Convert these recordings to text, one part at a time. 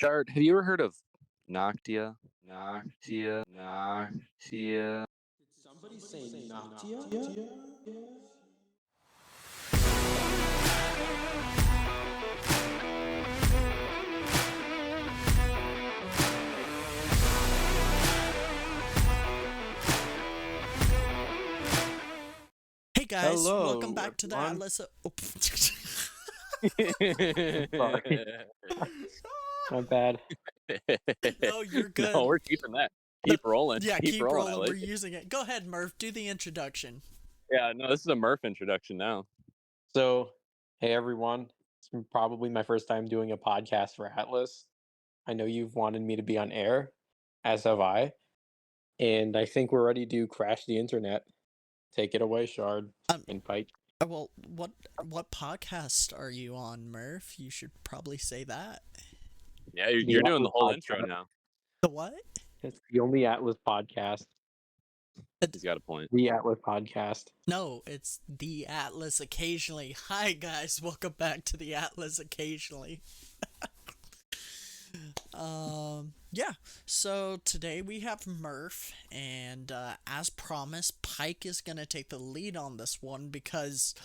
Shard, have you ever heard of Noctia? Noctia. Did somebody say Noctia? Hey guys, Hello, welcome back to the everyone. Atlas. Sorry. My bad. No, you're good. No, we're keeping that. Keep rolling. Yeah, keep rolling. rolling. I like We're it. using it. Go ahead, Murph. Do the introduction. Yeah, no, this is a Murph introduction now. So, hey everyone. It's probably my first time doing a podcast for Atlas. I know you've wanted me to be on air, as have I. And I think we're ready to crash the internet. Take it away, Shard and Pike. Well, what podcast are you on, Murph? You should probably say that. Yeah, you're doing the whole intro now. The what? It's the only Atlas podcast. He's got a point. The Atlas podcast. No, it's the Atlas Occasionally. Hi guys, welcome back to the Atlas Occasionally. Yeah, so today we have Murph, and as promised, Pike is gonna take the lead on this one because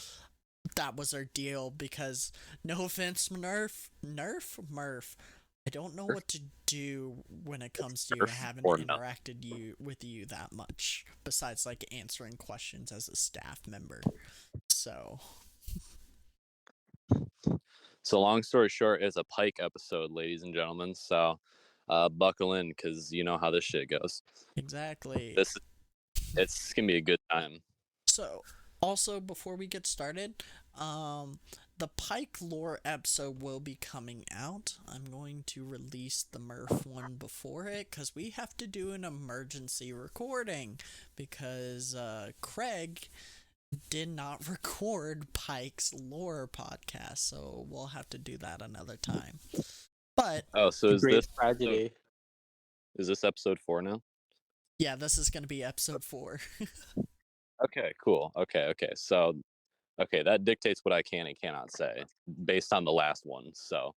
that was our deal. Because no offense, Murph, I don't know what to do when it comes to you. I haven't interacted with you that much besides like answering questions as a staff member. So long story short, it's a Pike episode, ladies and gentlemen. So buckle in, because you know how this shit goes. exactly. It's gonna be a good time. So also, before we get started, the Pike lore episode will be coming out. I'm going to release the Murph one before it because we have to do an emergency recording because Craig did not record Pike's lore podcast, so we'll have to do that another time. But so is this tragedy? Is this episode 4 now? Yeah, this is going to be episode 4. Okay, cool. Okay. So, that dictates what I can and cannot say based on the last one. So,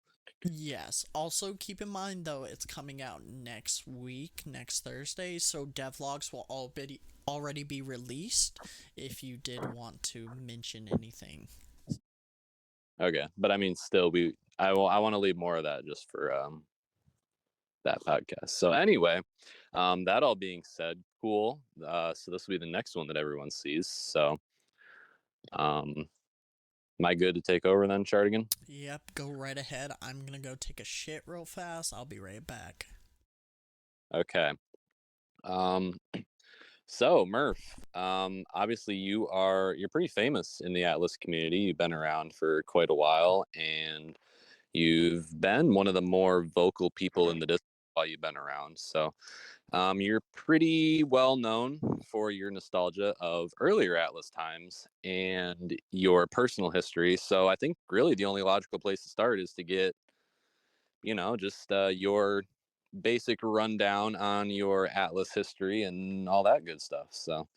yes. Also, keep in mind, though, it's coming out next week, next Thursday, so devlogs will already be released if you did want to mention anything. Okay, but I mean, still, I want to leave more of that just for that podcast. So anyway, that all being said, cool. So this will be the next one that everyone sees. So, am I good to take over then, Shardigan? Yep, go right ahead. I'm gonna go take a shit real fast. I'll be right back. Okay. So Murph, obviously you're pretty famous in the Atlas community. You've been around for quite a while, and you've been one of the more vocal people in the Discord while you've been around. So you're pretty well known for your nostalgia of earlier Atlas times and your personal history. So I think really the only logical place to start is to get, just your basic rundown on your Atlas history and all that good stuff. So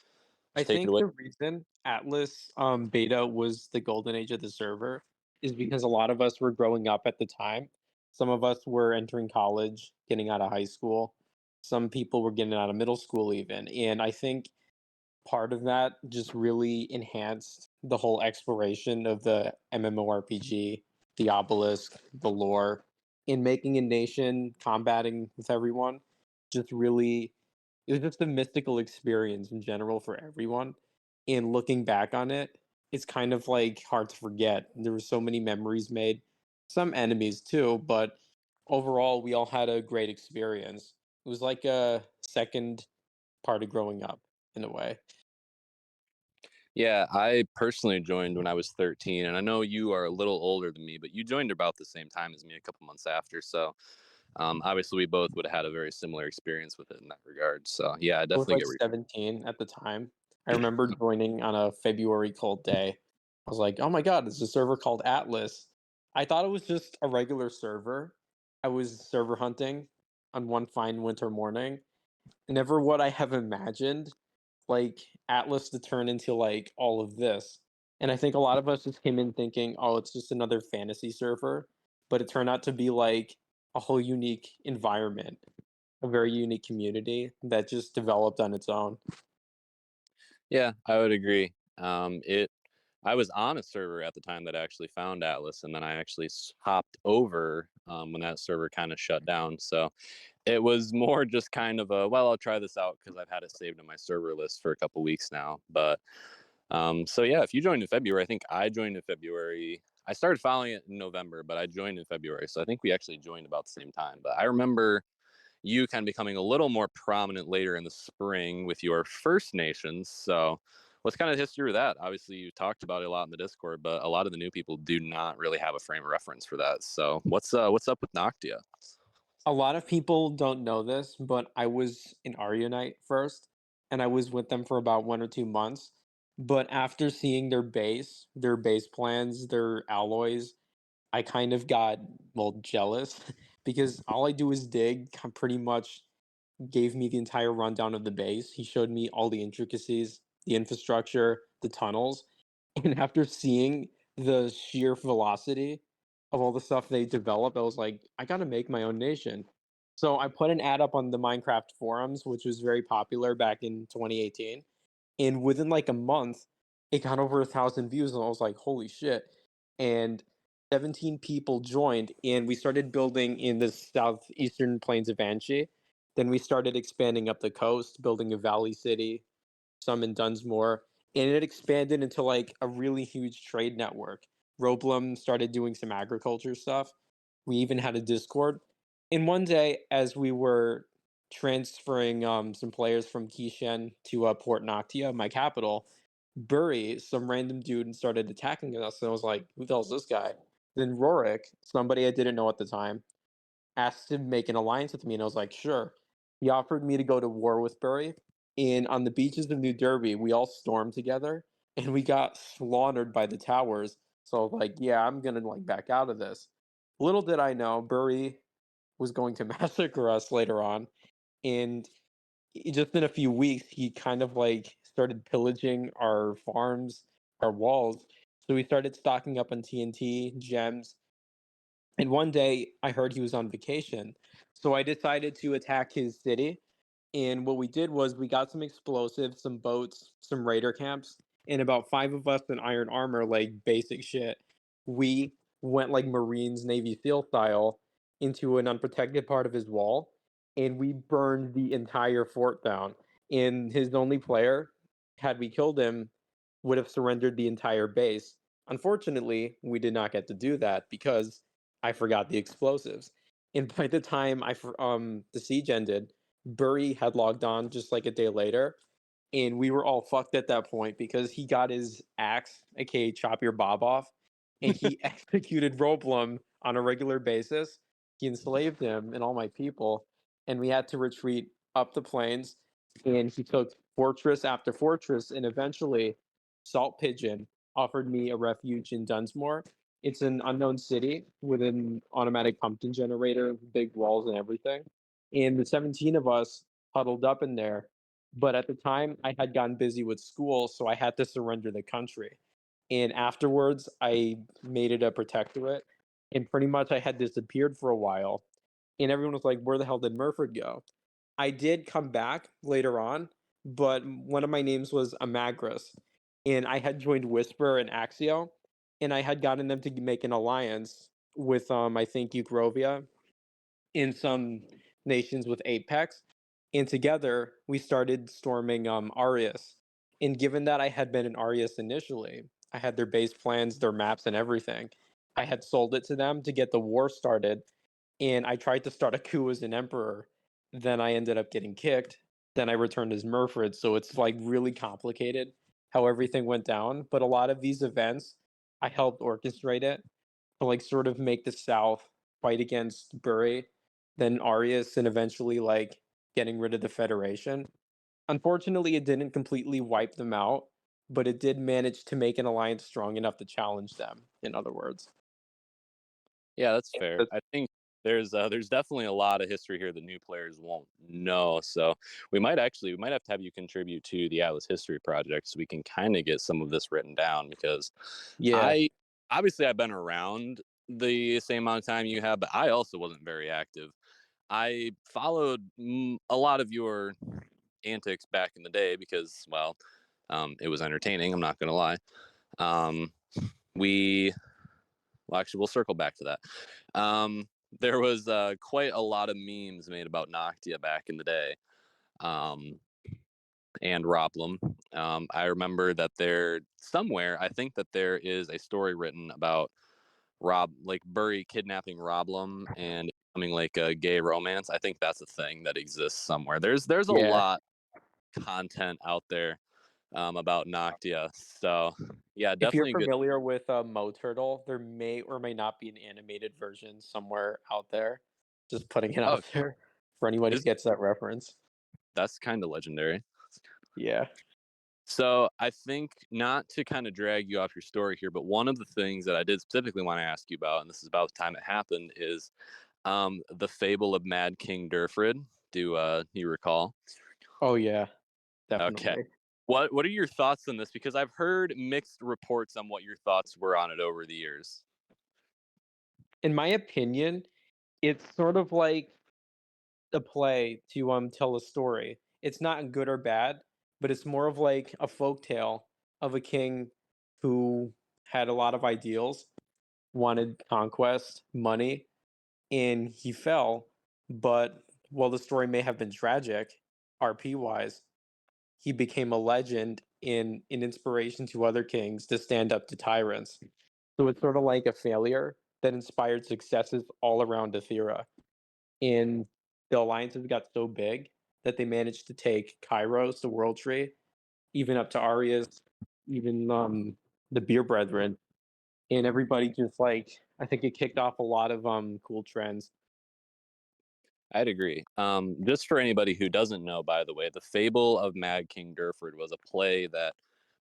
I think the reason Atlas beta was the golden age of the server is because a lot of us were growing up at the time. Some of us were entering college, getting out of high school. Some people were getting out of middle school even. And I think part of that just really enhanced the whole exploration of the MMORPG, the obelisk, the lore, in making a nation, combating with everyone. Just really, it was just a mystical experience in general for everyone. And looking back on it, it's kind of like hard to forget. There were so many memories made, some enemies too, but overall, we all had a great experience. It was like a second part of growing up in a way. Yeah, I personally joined when I was 13, and I know you are a little older than me, but you joined about the same time as me, a couple months after. So obviously we both would have had a very similar experience with it in that regard. So yeah, I definitely get 17 at the time. I remember joining on a February cold day. I was like, oh my god, it's a server called Atlas. I thought it was just a regular server. I was server hunting on one fine winter morning. Never would I have imagined like Atlas to turn into like all of this. And I think a lot of us just came in thinking, oh, it's just another fantasy server. But it turned out to be like a whole unique environment, a very unique community that just developed on its own. Yeah, I would agree. I was on a server at the time that actually found Atlas, and then I actually hopped over when that server kind of shut down. So it was more just kind of a, well, I'll try this out because I've had it saved in my server list for a couple weeks now. But so yeah, if you joined in February, I think I joined in February. I started following it in November, but I joined in February. So I think we actually joined about the same time. But I remember you kind of becoming a little more prominent later in the spring with your First Nations. So what's kind of the history with that? Obviously, you talked about it a lot in the Discord, but a lot of the new people do not really have a frame of reference for that. So what's up with Noctia? A lot of people don't know this, but I was in Aryanite first, and I was with them for about 1 or 2 months. But after seeing their base plans, their alloys, I kind of got, well, jealous because all I do is dig. Pretty much gave me the entire rundown of the base. He showed me all the intricacies, the infrastructure, the tunnels. And after seeing the sheer velocity of all the stuff they developed, I was like, I gotta make my own nation. So I put an ad up on the Minecraft forums, which was very popular back in 2018. And within like a month, it got over 1,000 views, and I was like, holy shit. And 17 people joined, and we started building in the southeastern plains of Anchi. Then we started expanding up the coast, building a valley city, some in Dunsmore, and it expanded into like a really huge trade network. Roblum started doing some agriculture stuff. We even had a Discord. And one day, as we were transferring some players from Kishen to Port Noctia, my capital, Bury, some random dude, started attacking us, and I was like, "Who the hell's this guy?" Then Rorik, somebody I didn't know at the time, asked to make an alliance with me, and I was like, sure. He offered me to go to war with Bury, and on the beaches of New Derby, we all stormed together, and we got slaughtered by the towers. So I was like, yeah, I'm gonna like back out of this. Little did I know, Bury was going to massacre us later on, and just in a few weeks, he kind of like started pillaging our farms, our walls. So we started stocking up on TNT, gems, and one day I heard he was on vacation. So I decided to attack his city. And what we did was we got some explosives, some boats, some raider camps, and about five of us in iron armor, like basic shit. We went like Marines, Navy SEAL style into an unprotected part of his wall, and we burned the entire fort down. And his only player, had we killed him, would have surrendered the entire base. Unfortunately, we did not get to do that because I forgot the explosives. And by the time the siege ended, Bury had logged on just like a day later, and we were all fucked at that point because he got his axe, aka chop your bob off, and he executed Roblum on a regular basis. He enslaved him and all my people, and we had to retreat up the plains. And he took fortress after fortress, and eventually, Salt Pigeon offered me a refuge in Dunsmore. It's an unknown city with an automatic pumpkin generator, big walls, and everything. And the 17 of us huddled up in there, but at the time, I had gotten busy with school, so I had to surrender the country. And afterwards, I made it a protectorate, and pretty much I had disappeared for a while. And everyone was like, "Where the hell did Merfrid go?" I did come back later on, but one of my names was Amagris, and I had joined Whisper and Axio, and I had gotten them to make an alliance with I think Eurovia in some nations with Apex, and together we started storming Arius. And given that I had been in Arius initially, I had their base plans, their maps, and everything. I had sold it to them to get the war started, and I tried to start a coup as an emperor. Then I ended up getting kicked. Then I returned as Merfrid, so it's like really complicated how everything went down. But a lot of these events, I helped orchestrate it to like sort of make the South fight against Bury, then Arius, and eventually like getting rid of the Federation. Unfortunately, it didn't completely wipe them out, but it did manage to make an alliance strong enough to challenge them, in other words. Yeah, that's fair. I think there's definitely a lot of history here that new players won't know. So we might have to have you contribute to the Atlas History Project so we can kind of get some of this written down because Yeah. I obviously I've been around the same amount of time you have, but I also wasn't very active. I followed a lot of your antics back in the day because, well, it was entertaining. I'm not going to lie. We, well, actually, we'll circle back to that. There was quite a lot of memes made about Noctia back in the day. And Roblem. I remember that I think that there is a story written about Burry kidnapping Roblem and becoming like a gay romance. I think that's a thing that exists somewhere. There's a Yeah. lot of content out there about Noctia. So yeah, If you're definitely good. familiar with Mo Turtle, there may or may not be an animated version somewhere out there. Just putting it Oh, out there for anyone who is gets that reference. that's kind of legendary. Yeah. So I think, not to kind of drag you off your story here, but one of the things that I did specifically want to ask you about, and this is about the time it happened, is the fable of Mad King Derfrid. Do you recall? Oh yeah, Okay. definitely. What are your thoughts on this? Because I've heard mixed reports on what your thoughts were on it over the years. In my opinion, it's sort of like a play to tell a story. It's not good or bad, but it's more of like a folk tale of a king who had a lot of ideals, wanted conquest, money, and he fell. But while the story may have been tragic, RP wise, he became a legend in an inspiration to other kings to stand up to tyrants. So it's sort of like a failure that inspired successes all around Ethera. And the alliances got so big that they managed to take Kairos, the World Tree, even up to Arias, even the Beer Brethren, and everybody just like I think it kicked off a lot of cool trends. I'd agree. Just for anybody who doesn't know, by the way, the Fable of Mad King Derford was a play that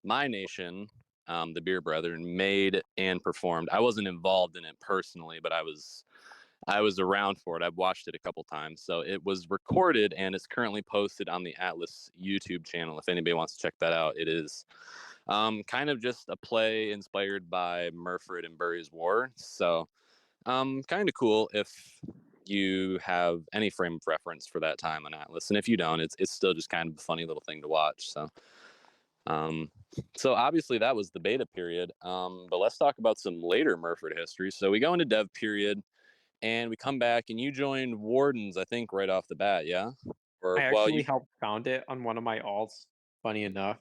my nation, the Beer Brethren, made and performed. I wasn't involved in it personally, but I was around for it. I've watched it a couple times. So it was recorded and it's currently posted on the Atlas YouTube channel. If anybody wants to check that out, it is kind of just a play inspired by Merfrid and Burry's War. So kind of cool if you have any frame of reference for that time on Atlas, and if you don't, it's still just kind of a funny little thing to watch. Um, so obviously that was the beta period. But let's talk about some later Merford history. So we go into dev period, and we come back, and you joined Wardens, I think, right off the bat, yeah? Or I well, actually you helped found it on one of my alts. Funny enough,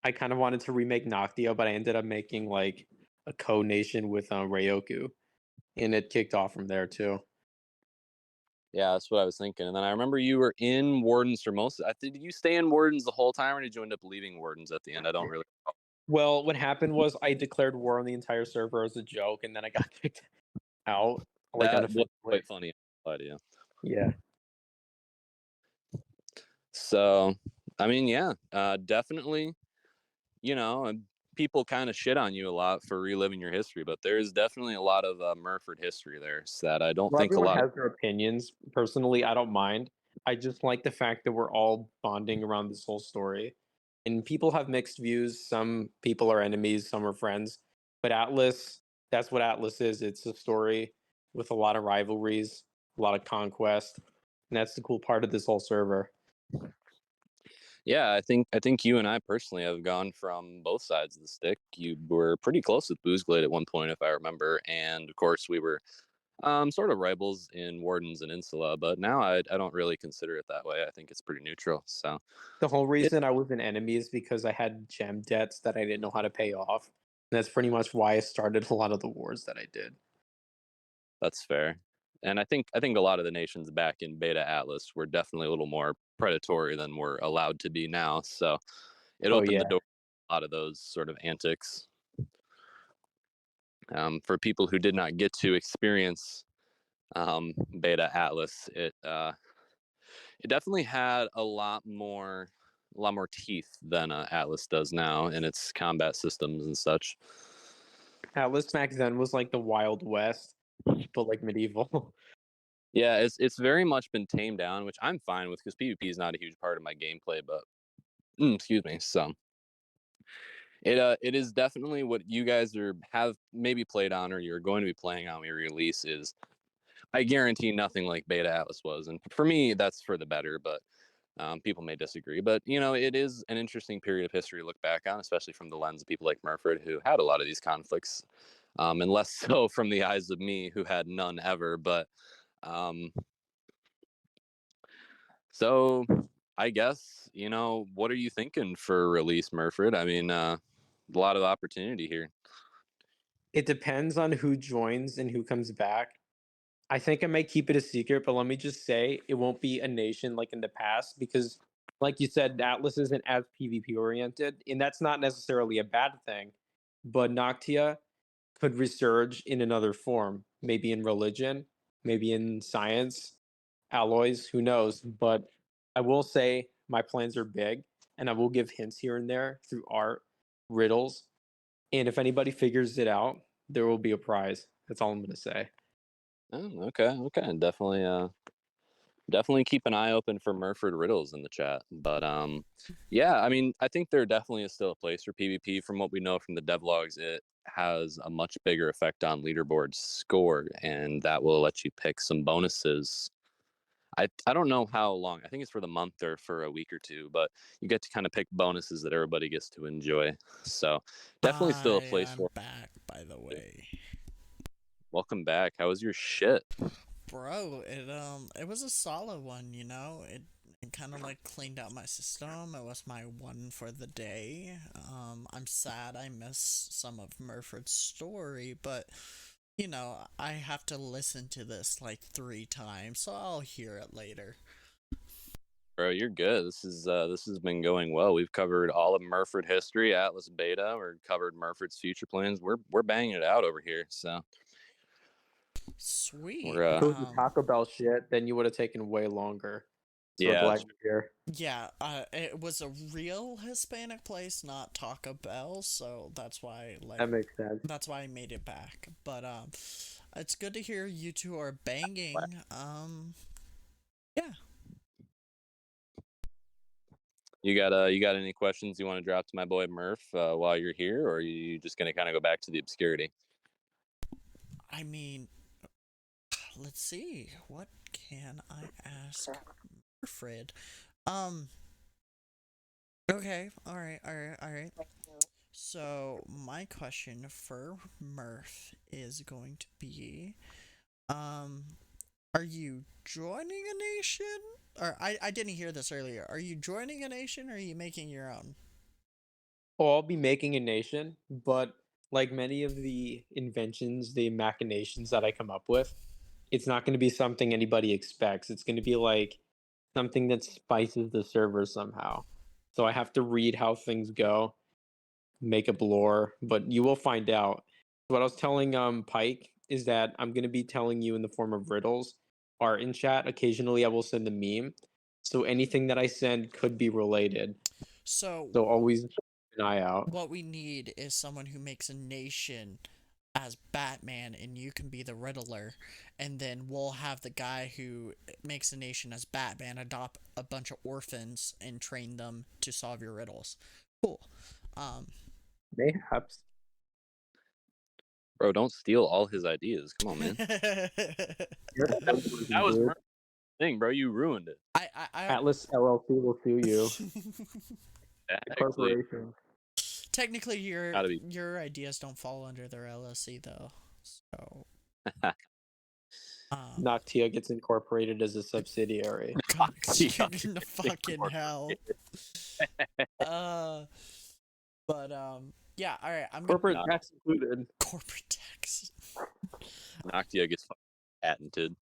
I kind of wanted to remake Noctia, but I ended up making like a co-nation with Ryoku, and it kicked off from there too. yeah, that's what I was thinking. And then I remember you were in Wardens for most. Did you stay in Wardens the whole time, or did you end up leaving Wardens at the end? I don't really. Well, what happened was I declared war on the entire server as a joke, and then I got kicked out like That was unofficially. quite funny. Idea. Yeah. So, I mean, yeah, definitely, people kind of shit on you a lot for reliving your history, but there's definitely a lot of Merford history there that I don't Well, think a everyone lot of. has their opinions. Personally, I don't mind. I just like the fact that we're all bonding around this whole story. And people have mixed views. Some people are enemies, some are friends. But Atlas, that's what Atlas is. It's a story with a lot of rivalries, a lot of conquest. And that's the cool part of this whole server. Yeah, I think you and I personally have gone from both sides of the stick. You were pretty close with Boozglade at one point, if I remember, and of course we were sort of rivals in Wardens and Insula, but now I don't really consider it that way. I think it's pretty neutral. So The whole it, reason I was an enemy is because I had gem debts that I didn't know how to pay off. And that's pretty much why I started a lot of the wars that I did. that's fair. And I think a lot of the nations back in Beta Atlas were definitely a little more predatory than we're allowed to be now. So it Oh, opened the yeah. door to a lot of those sort of antics. For people who did not get to experience Beta Atlas, it definitely had a lot more teeth than Atlas does now in its combat systems and such. Atlas back then was like the Wild West, but like medieval. Yeah, it's very much been tamed down, which I'm fine with because PvP is not a huge part of my gameplay. But excuse me. So It is definitely what you guys have maybe played on, or you're going to be playing on when you release. Is I guarantee nothing like Beta Atlas was, and for me that's for the better. But people may disagree. But it is an interesting period of history to look back on, especially from the lens of people like Merfrid, who had a lot of these conflicts, and less so from the eyes of me, who had none ever. But um, so I guess what are you thinking for release, Merfrid? I mean, a lot of opportunity here. It depends on who joins and who comes back. I think I might keep it a secret, but let me just say it won't be a nation like in the past because, like you said, Atlas isn't as PvP oriented, and that's not necessarily a bad thing. But Noctia could resurge in another form, maybe in religion, maybe in science, alloys, who knows? But I will say my plans are big, and I will give hints here and there through art, riddles, and if anybody figures it out, there will be a prize. That's all I'm going to say. Oh, okay. Definitely keep an eye open for Merford riddles in the chat. But yeah, I mean, I think there definitely is still a place for PvP. From what we know from the devlogs, it has a much bigger effect on leaderboard score, and that will let you pick some bonuses. I don't know how long. I think it's for the month or for a week or two, but you get to kind of pick bonuses that everybody gets to enjoy. So definitely still a place I'm for. back, by the way. Welcome back. How was your shit? Bro, it was a solid one, It kind of like cleaned out my system. It was my one for the day. I'm sad I missed some of Merford's story, but I have to listen to this like 3 times, so I'll hear it later. Bro, you're good. This has been going well. We've covered all of Merford history, Atlas Beta. We've covered Merford's future plans. We're banging it out over here. So Sweet. we're If it was the Taco Bell shit, then you would have taken way longer. So we're yeah. glad you're here. Yeah, it was a real Hispanic place, not Taco Bell, so that's why That makes sense. that's why I made it back. But it's good to hear you two are banging. Yeah. You got any questions you want to drop to my boy Murph while you're here, or are you just gonna kind of go back to the obscurity? I mean, let's see. What can I ask Fred? Okay. All right. So, my question for Murph is going to be are you joining a nation? Or I didn't hear this earlier. Are you joining a nation or are you making your own? Oh, I'll be making a nation, but like many of the inventions, the machinations that I come up with, it's not going to be something anybody expects. It's going to be like something that spices the server somehow. So I have to read how things go, make up lore, but you will find out. What I was telling Pike is that I'm going to be telling you in the form of riddles, art in chat. Occasionally I will send a meme. So anything that I send could be related. So, So always keep an eye out. what we need is someone who makes a nation as Batman and you can be the Riddler, and then we'll have the guy who makes a nation as Batman adopt a bunch of orphans and train them to solve your riddles. Cool. Mayhaps. Bro, don't steal all his ideas. Come on, man. That was Murph's thing, bro. You ruined it. Atlas LLC will sue you. Actually, Corporation. Technically, your ideas don't fall under their LLC though. So Noctia gets incorporated as a subsidiary. God, in the fucking hell. But yeah, all right. I'm Corporate tax included. corporate tax. Noctia gets patented.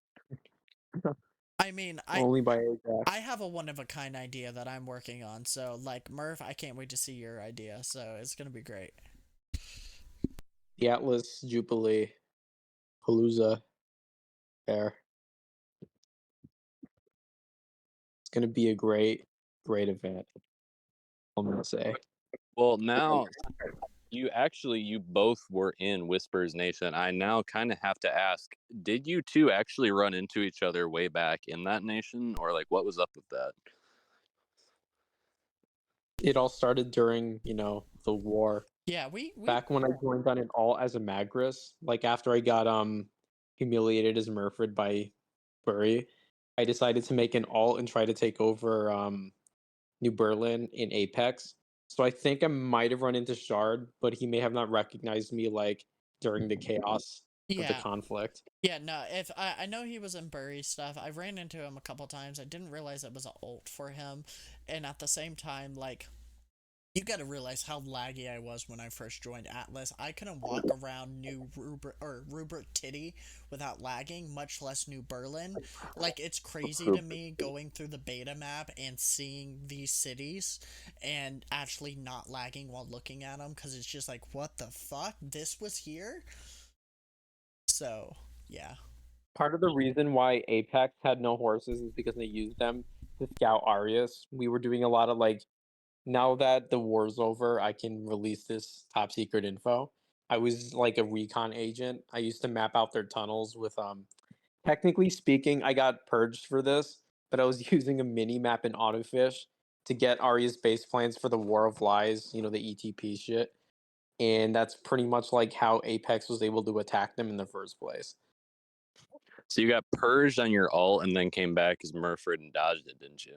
I mean, Only by Ajax. I have a one of a kind idea that I'm working on. So like Murph, I can't wait to see your idea. So it's gonna be great. The Atlas Jubilee Palooza Fair. It's gonna be a great event. I'm gonna say. Well, now you both were in Whispers Nation. I now kind of have to ask, did you two actually run into each other way back in that nation, or like what was up with that? It all started during, the war Yeah, we Back when I joined on it all as a Magris, like after I got humiliated as Merfrid by Bury, I decided to make an alt and try to take over New Berlin in Apex. So I think I might have run into Shard, but he may have not recognized me like during the chaos of the yeah. conflict. Yeah, no, if I know he was in Bury stuff. I ran into him a couple times. I didn't realize it was an ult for him. And at the same time, like, you gotta realize how laggy I was when I first joined Atlas. I couldn't walk around New Rupert Titty without lagging, much less New Berlin. Like, it's crazy to me going through the beta map and seeing these cities and actually not lagging while looking at them, because it's just like, what the fuck? This was here? So, yeah. Part of the reason why Apex had no horses is because they used them to scout Arius. We were doing a lot of like, now that the war's over, I can release this top secret info. I was like a recon agent. I used to map out their tunnels with technically speaking, I got purged for this, but I was using a mini map in Autofish to get Arya's base plans for the War of Lies, you know, the ETP shit. And that's pretty much like how Apex was able to attack them in the first place. So you got purged on your alt and then came back as Merfrid and dodged it, didn't you?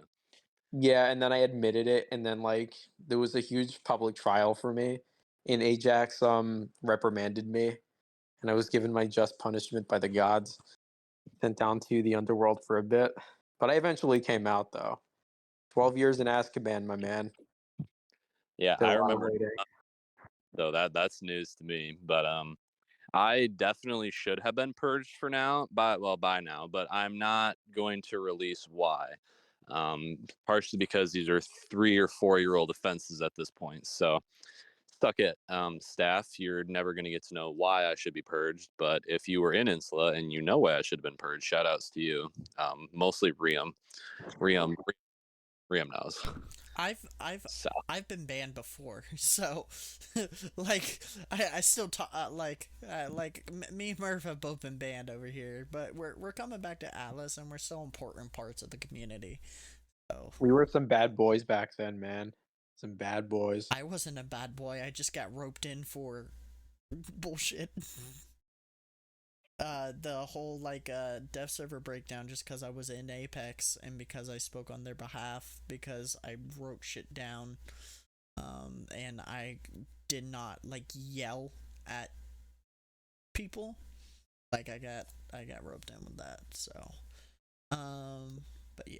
Yeah, and then I admitted it, and then like there was a huge public trial for me, and Ajax reprimanded me, and I was given my just punishment by the gods, sent down to the underworld for a bit. But I eventually came out though. 12 years in Azkaban, my man. Yeah, Did a I lot of remember. waiting. So that's news to me. But I definitely should have been purged for now, by now, but I'm not going to release why. Partially because these are 3 or 4 year old offenses at this point. So suck it, staff. You're never going to get to know why I should be purged. But if you were in Insula and you know why I should have been purged, shout outs to you. Mostly Riam. Riam, Riam knows. I've I've So I've been banned before, so like I still talk me and Murph have both been banned over here, but we're coming back to Atlas and we're still important parts of the community. So We were some bad boys back then, man. Some bad boys. I wasn't a bad boy. I just got roped in for bullshit. The whole dev server breakdown just because I was in Apex and because I spoke on their behalf because I wrote shit down, and I did not like yell at people. Like I got roped in with that. So but yeah.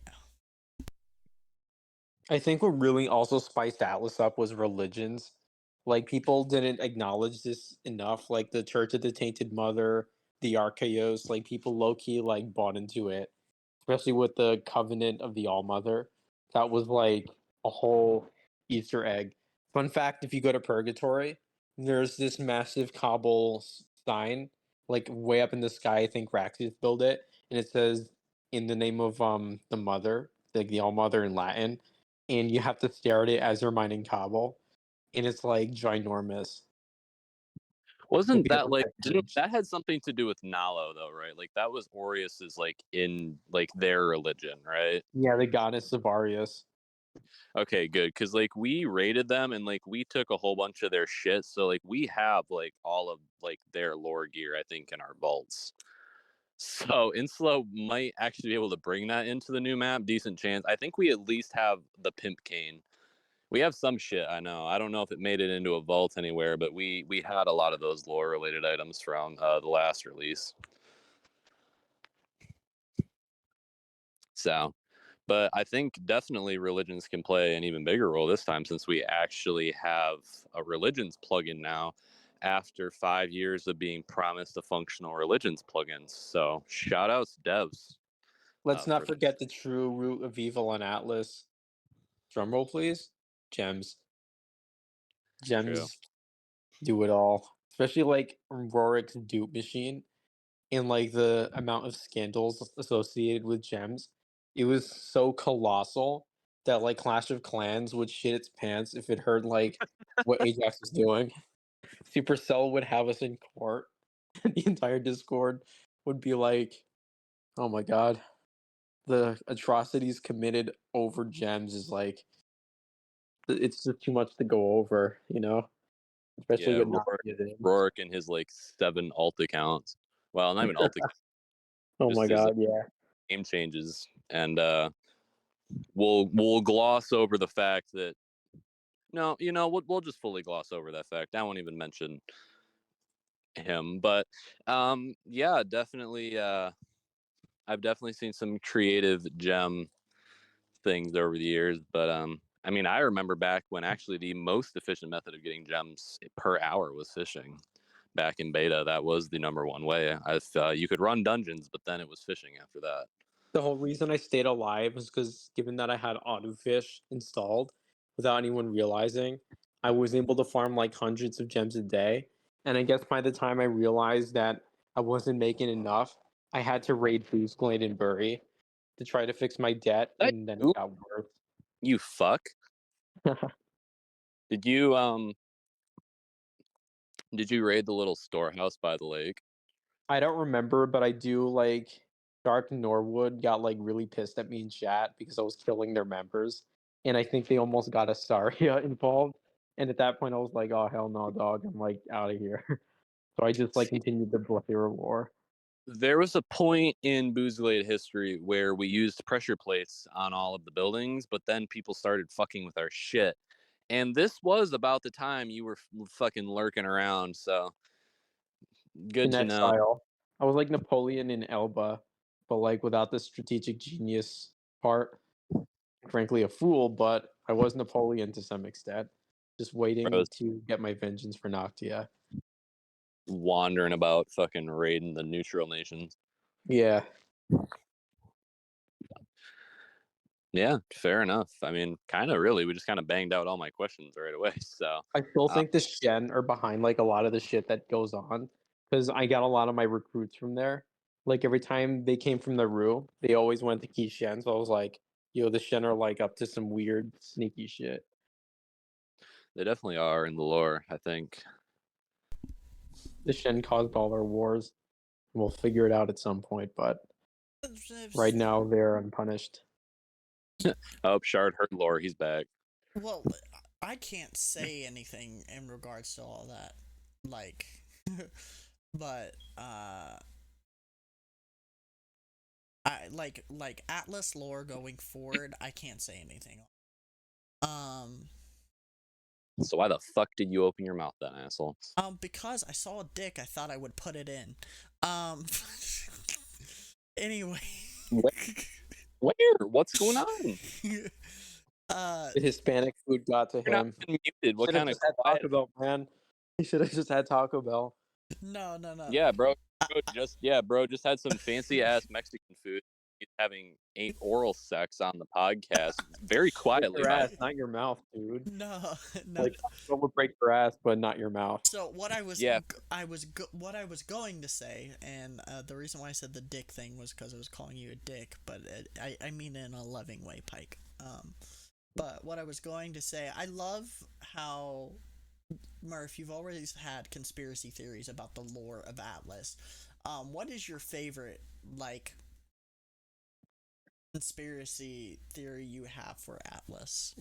I think what really also spiced Atlas up was religions. Like people didn't acknowledge this enough. Like the Church of the Tainted Mother, the Archaeos, like people low key like bought into it, especially with the Covenant of the All Mother. That was like a whole Easter egg. Fun fact: if you go to Purgatory, there's this massive cobble sign, like way up in the sky. I think Raxius built it, and it says, "In the name of the Mother," like the All Mother in Latin, and you have to stare at it as you're mining cobble, and it's like ginormous. If wasn't you that ever like get didn't that had something to do with Nalo though, right? Like that was Aureus's like in like their religion, right? yeah, the goddess of Arius. Okay, good. Because like we raided them and like we took a whole bunch of their shit. So like we have like all of like their lore gear, I think, in our vaults. So Inslo might actually be able to bring that into the new map. Decent chance. I think we at least have the pimp cane. We have some shit. I know. I don't know if it made it into a vault anywhere, but we had a lot of those lore related items from the last release. So, but I think definitely religions can play an even bigger role this time since we actually have a religions plugin now after 5 years of being promised a functional religions plugin. So shout outs devs Let's for not that. forget the true root of evil on Atlas. Drumroll, please. Gems. True. Gems do it all. Especially like Rorik's dupe machine and like the amount of scandals associated with gems. It was so colossal that like Clash of Clans would shit its pants if it heard like what Ajax was doing. Supercell would have us in court. The entire Discord would be like, "Oh my god, the atrocities committed over gems is like it's just too much to go over," you know? especially Yeah, with Nakia. Rourke and his like 7 alt accounts. Well, not even alt accounts, Oh just my his god, yeah. game changes. And we'll gloss over the fact that no, we'll just fully gloss over that fact. I won't even mention him. But yeah, definitely I've definitely seen some creative gem things over the years. But I mean, I remember back when actually the most efficient method of getting gems per hour was fishing. Back in beta, that was the number one way. You could run dungeons, but then it was fishing after that. The whole reason I stayed alive was because, given that I had autofish installed without anyone realizing, I was able to farm like hundreds of gems a day. And I guess by the time I realized that I wasn't making enough, I had to raid Boozglade and Bury to try to fix my debt, That and then it you, got worse. you fuck. Did you raid the little storehouse by the lake? I don't remember, but I do like Dark Norwood got like really pissed at me in chat because I was killing their members, and I think they almost got a Saria involved. And at that point, I was like, "Oh hell no, dog! I'm like out of here." So I just like See, continued the player war. there was a point in Boozlade history where we used pressure plates on all of the buildings, but then people started fucking with our shit. And this was about the time you were fucking lurking around, so good In to know. exile, I was like Napoleon in Elba, but like without the strategic genius part. Frankly, a fool, but I was Napoleon to some extent, just Bro, waiting to get my vengeance for Noctia. wandering about fucking raiding the neutral nations. Yeah. Yeah, fair enough. I mean, kind of really, we just kind of banged out all my questions right away. So, I still uh, think the Shen are behind like a lot of the shit that goes on because I got a lot of my recruits from there. Like every time they came from the Rue, they always went to Key Shen. So I was like, yo, the Shen are like up to some weird, sneaky shit. they definitely are in the lore, I think. The Shen caused all our wars. We'll figure it out at some point, but right now they're unpunished. Oh, Shard heard lore. He's back. Well, I can't say anything in regards to all that. Like, but I like Atlas lore going forward. I can't say anything. Um, So why the fuck did you open your mouth, then, asshole? because I saw a dick, I thought I would put it in. Anyway. Where? Where? What's going on? The Hispanic food got to You're not him. even muted. What Should have kind of just had quiet? Taco Bell, man. He should have just had Taco Bell. No. Yeah, bro. Bro. Just had some fancy ass Mexican food. He's having oral sex on the podcast very quietly. Your ass, not your mouth, dude. No. Like Taco Bell would break your ass, but not your mouth. So what I was Yeah. what I was going to say, and the reason why I said the dick thing was because I was calling you a dick, but I mean in a loving way, Pike. But what I was going to say, I love how Murph, you've always had conspiracy theories about the lore of Atlas. What is your favorite like conspiracy theory you have for Atlas?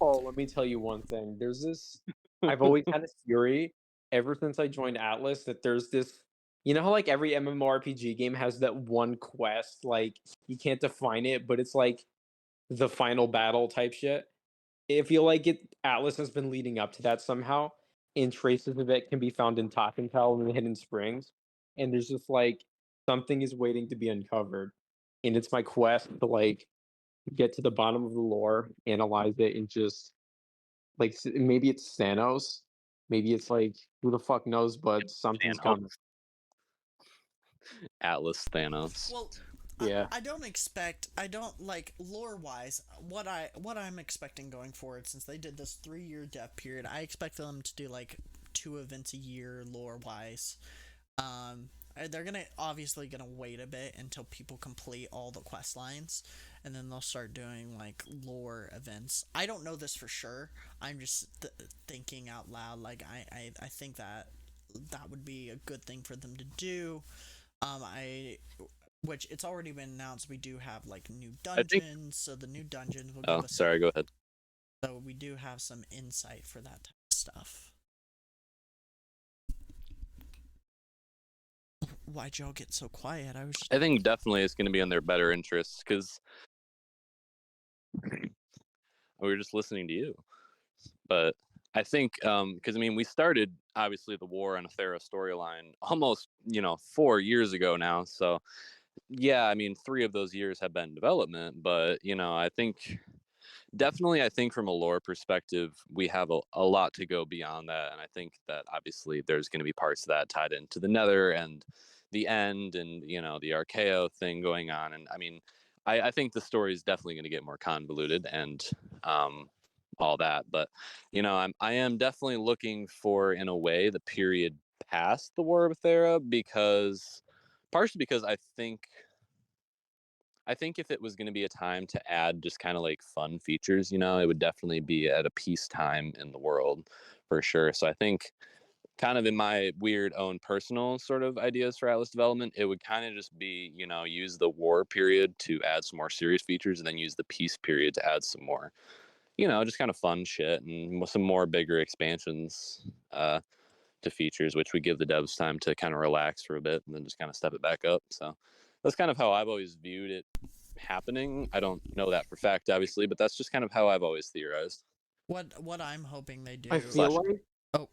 Oh, let me tell you one thing. There's this. I've always had a theory ever since I joined Atlas that there's this. You know how like every MMORPG game has that one quest, like you can't define it, but it's like the final battle type shit. I feel like Atlas has been leading up to that somehow, and traces of it can be found in Toppintel and the Hidden Springs. And there's just like something is waiting to be uncovered, and it's my quest to like get to the bottom of the lore, analyze it, and just like maybe it's Thanos, maybe it's like who the fuck knows, but something's Thanos. coming. Atlas Thanos. Well, Yeah. I don't like lore wise what I'm expecting going forward, since they did this 3-year dev period. I expect them to do like 2 events a year lore wise. They're obviously gonna wait a bit until people complete all the quest lines, and then they'll start doing like lore events. I don't know this for sure. I'm just thinking out loud. Like I think that would be a good thing for them to do. Which it's already been announced. We do have like new dungeons, so the new dungeons will give us. Sorry. Go ahead. So we do have some insight for that type of stuff. why'd y'all get so quiet? I was just... I think definitely it's going to be in their better interests because we were just listening to you. But I think because I mean we started obviously the War on Athera storyline almost 4 years ago now. So yeah, I mean 3 of those years have been development, but I think definitely I think from a lore perspective we have a lot to go beyond that, and I think that obviously there's going to be parts of that tied into the Nether and the End and the Archaeo thing going on, and I mean I think the story is definitely going to get more convoluted and all that, but I am definitely looking for in a way the period past the War of Athera because partially because I think if it was going to be a time to add just kind of like fun features, it would definitely be at a peacetime in the world for sure. So I think kind of in my weird own personal sort of ideas for Atlas development, it would kind of just be, use the war period to add some more serious features and then use the peace period to add some more, just kind of fun shit and some more bigger expansions to features, which would give the devs time to kind of relax for a bit and then just kind of step it back up. So that's kind of how I've always viewed it happening. I don't know that for fact, obviously, but that's just kind of how I've always theorized. What I'm hoping they do... I feel like Oh,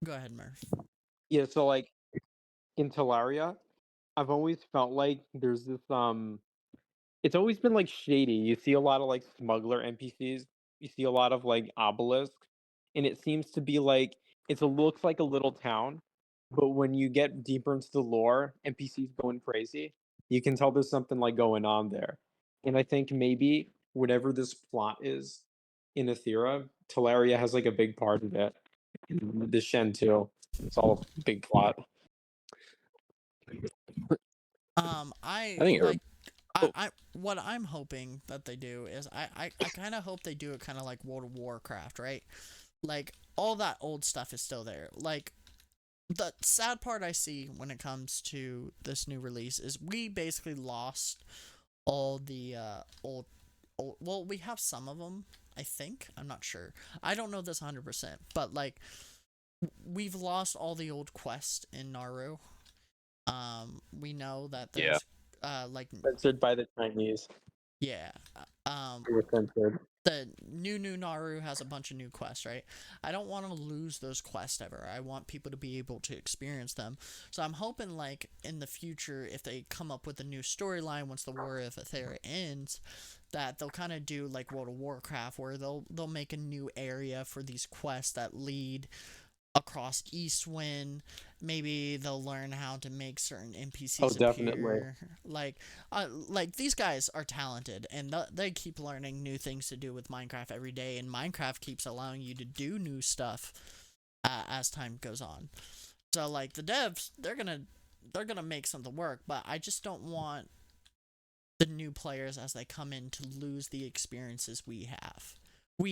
go ahead, Murph. yeah. So like in Talaria, I've always felt like there's this it's always been like shady. You see a lot of like smuggler NPCs. You see a lot of like obelisks, and it seems to be like looks like a little town, but when you get deeper into the lore, NPCs going crazy. You can tell there's something like going on there, and I think maybe whatever this plot is in Athera, Talaria has like a big part of it. And the Shen too. It's all a big plot. I I think like I what I'm hoping that they do is I kind of hope they do it kind of like World of Warcraft, right? Like all that old stuff is still there. Like the sad part I see when it comes to this new release is we basically lost all the old, well, we have some of them, I think. I'm not sure. I don't know this 100%, but like we've lost all the old quests in Naru. We know that Yeah. there's like Censored by the Chinese. yeah. They were censored. The new Naru has a bunch of new quests, right? I don't want to lose those quests ever. I want people to be able to experience them. So I'm hoping, like, in the future, if they come up with a new storyline once the War of Athera ends, that they'll kind of do like World of Warcraft, where they'll make a new area for these quests that lead across Eastwind. Maybe they'll learn how to make certain NPCs definitely. appear. Like these guys are talented, and they keep learning new things to do with Minecraft every day, and Minecraft keeps allowing you to do new stuff as time goes on. So like the devs, they're gonna make something work, but I just don't want the new players as they come in to lose the experiences we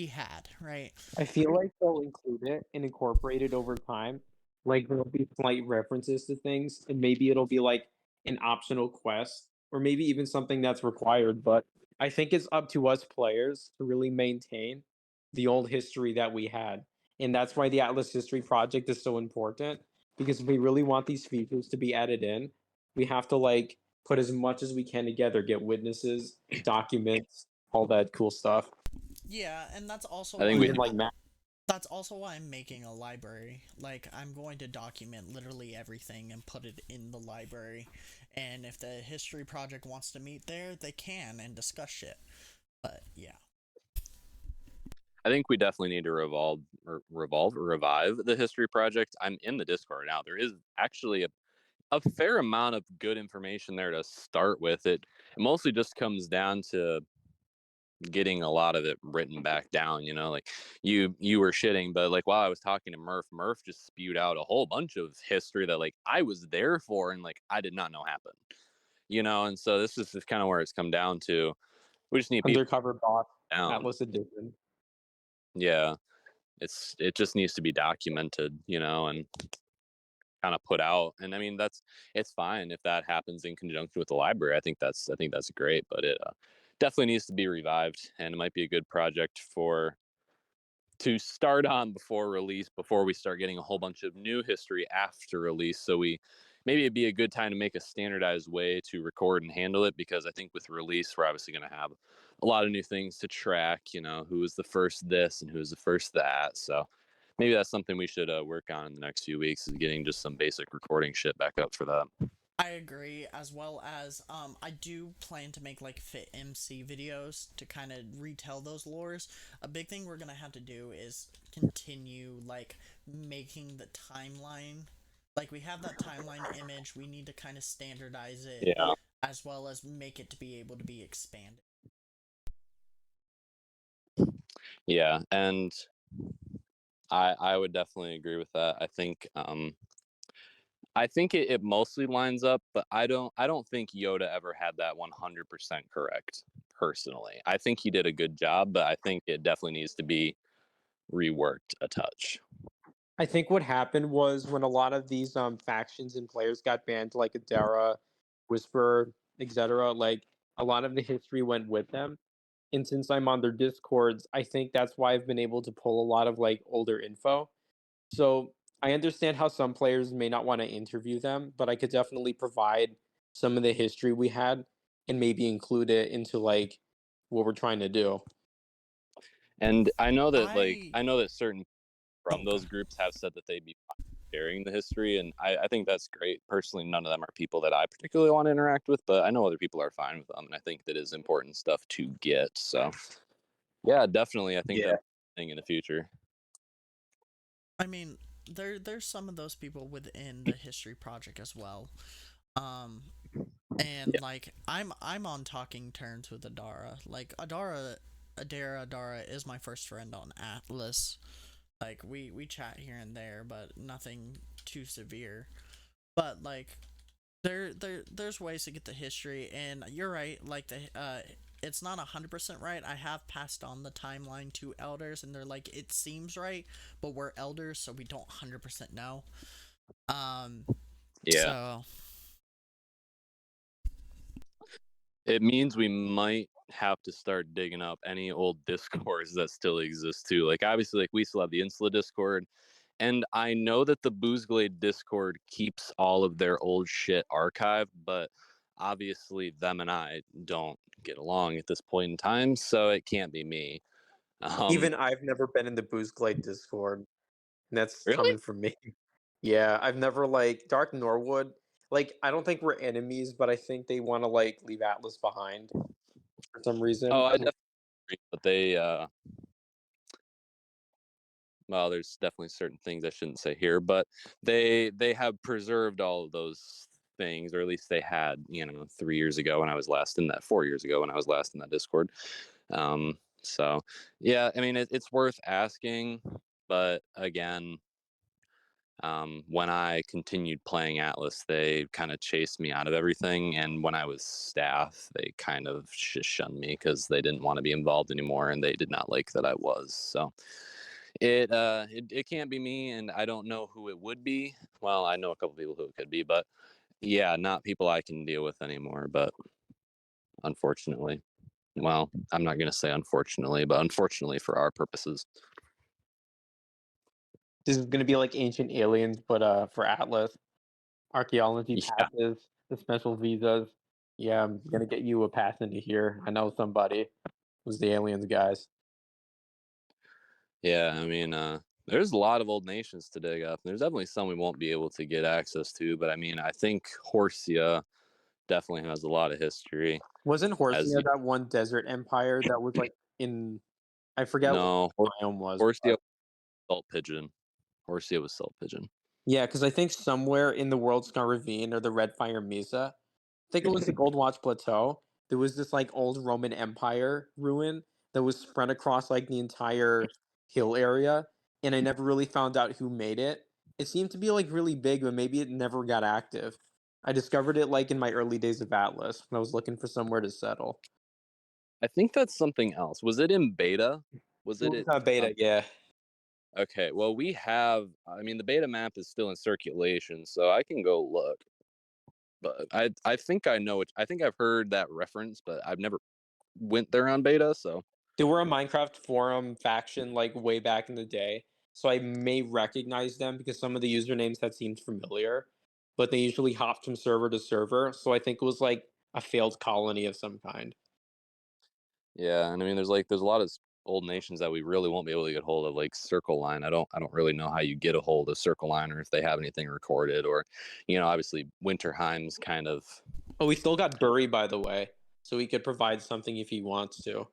had, right? I feel like they'll include it and incorporate it over time. Like there'll be slight references to things, and maybe it'll be like an optional quest, or maybe even something that's required. But I think it's up to us players to really maintain the old history that we had. And that's why the Atlas History Project is so important. Because if we really want these features to be added in, we have to like put as much as we can together, get witnesses, documents, all that cool stuff. Yeah, and that's also I think why we Even like map. that's also why I'm making a library. Like, I'm going to document literally everything and put it in the library. And if the history project wants to meet there, they can and discuss shit. But yeah. I think we definitely need to revive the history project. I'm in the Discord now. There is actually a fair amount of good information there to start with. It mostly just comes down to getting a lot of it written back down, like you were shitting, but like while I was talking to Murph just spewed out a whole bunch of history that like I was there for and like I did not know happened, and so this is just kind of where it's come down to. We just need people Undercover Boss down. Atlas Edition. Yeah, it just needs to be documented, and kind of put out. And I mean it's fine if that happens in conjunction with the library. I think that's great, but it definitely needs to be revived, and it might be a good project for to start on before release, before we start getting a whole bunch of new history after release. So maybe it'd be a good time to make a standardized way to record and handle it, because I think with release we're obviously going to have a lot of new things to track, who was the first this and who was the first that. So maybe that's something we should work on in the next few weeks, is getting just some basic recording shit back up for that. I agree, as well as I do plan to make like fit MC videos to kind of retell those lores. A big thing we're gonna have to do is continue like making the timeline. Like we have that timeline image, we need to kind of standardize it, Yeah. as well as make it to be able to be expanded. Yeah, and I would definitely agree with that. I think it mostly lines up, but I don't think Yoda ever had that 100% correct. Personally, I think he did a good job, but I think it definitely needs to be reworked a touch. I think what happened was when a lot of these factions and players got banned, like Adara, Whisper, etc. Like a lot of the history went with them. And since I'm on their discords, I think that's why I've been able to pull a lot of like older info. So I understand how some players may not want to interview them, but I could definitely provide some of the history we had and maybe include it into like what we're trying to do. And I know that I certain from oh god. those groups have said that they'd be sharing the history, and I think that's great. Personally, none of them are people that I particularly want to interact with, but I know other people are fine with them, and I think that is important stuff to get. So yeah, definitely, I think Yeah. that's a thing in the future. I mean, there's some of those people within the history project as well. Um, and Yeah. like I'm on talking terms with Adara. Like Adara is my first friend on Atlas. Like we chat here and there, but nothing too severe. But like there's ways to get the history, and you're right. Like it's not 100% right. I have passed on the timeline to elders, and they're like, it seems right, but we're elders, so we don't 100% know. Um, Yeah. so It means we might have to start digging up any old discords that still exist too. Like obviously, like we still have the Insula Discord, and I know that the Boozglade Discord keeps all of their old shit archived, but obviously them and I don't get along at this point in time, so it can't be me. Um, Even I've never been in the Booze Glade Discord, and that's really? coming from me. Yeah, I've never like Dark Norwood. Like, I don't think we're enemies, but I think they want to like leave Atlas behind for some Oh, reason. I definitely agree, but well, there's definitely certain things I shouldn't say here, but they have preserved all of those things, or at least they had, 3 years ago when I was last in that, 4 years ago when I was last in that Discord. So yeah, I mean it's worth asking, but again, when I continued playing Atlas, they kind of chased me out of everything, and when I was staff, they kind of just shunned me because they didn't want to be involved anymore, and they did not like that I was. So it can't be me, and I don't know who it would be. Well, I know a couple people who it could be, but yeah, not people I can deal with anymore. But unfortunately, well, I'm not gonna say unfortunately, but unfortunately for our purposes. This is gonna be like Ancient Aliens, but for Atlas. Archaeology Yeah, passes, the special visas. Yeah, I'm gonna get you a pass into here. I know somebody who's the aliens guys. yeah. I mean, there's a lot of old nations to dig up. There's definitely some we won't be able to get access to, but I mean, I think Horsia definitely has a lot of history. Wasn't As Horsia you that one desert empire that was like in I forget what know, the biome was, Horsia but was salt pigeon. Horsia was salt pigeon. yeah, because I think somewhere in the World Scar Ravine or the Red Fire Mesa, I think it was the Gold Watch Plateau. There was this like old Roman Empire ruin that was spread across like the entire hill area, and I never really found out who made it. It seemed to be like really big, but maybe it never got active. I discovered it like in my early days of Atlas when I was looking for somewhere to settle. I think that's something else. Was it in beta? Was It it was it? on beta, yeah. Okay. Well, we have. I mean, the beta map is still in circulation, so I can go look. But I think I know it. I think I've heard that reference, but I've never went there on beta. So They were a Minecraft forum faction like way back in the day, so I may recognize them because some of the usernames had seemed familiar, but they usually hopped from server to server, so I think it was like a failed colony of some kind. Yeah, and I mean, there's a lot of old nations that we really won't be able to get hold of, like Circle Line. I don't really know how you get a hold of Circle Line or if they have anything recorded, or, obviously Winterheim's kind of. Oh, we still got Bury, by the way, so he could provide something if he wants to.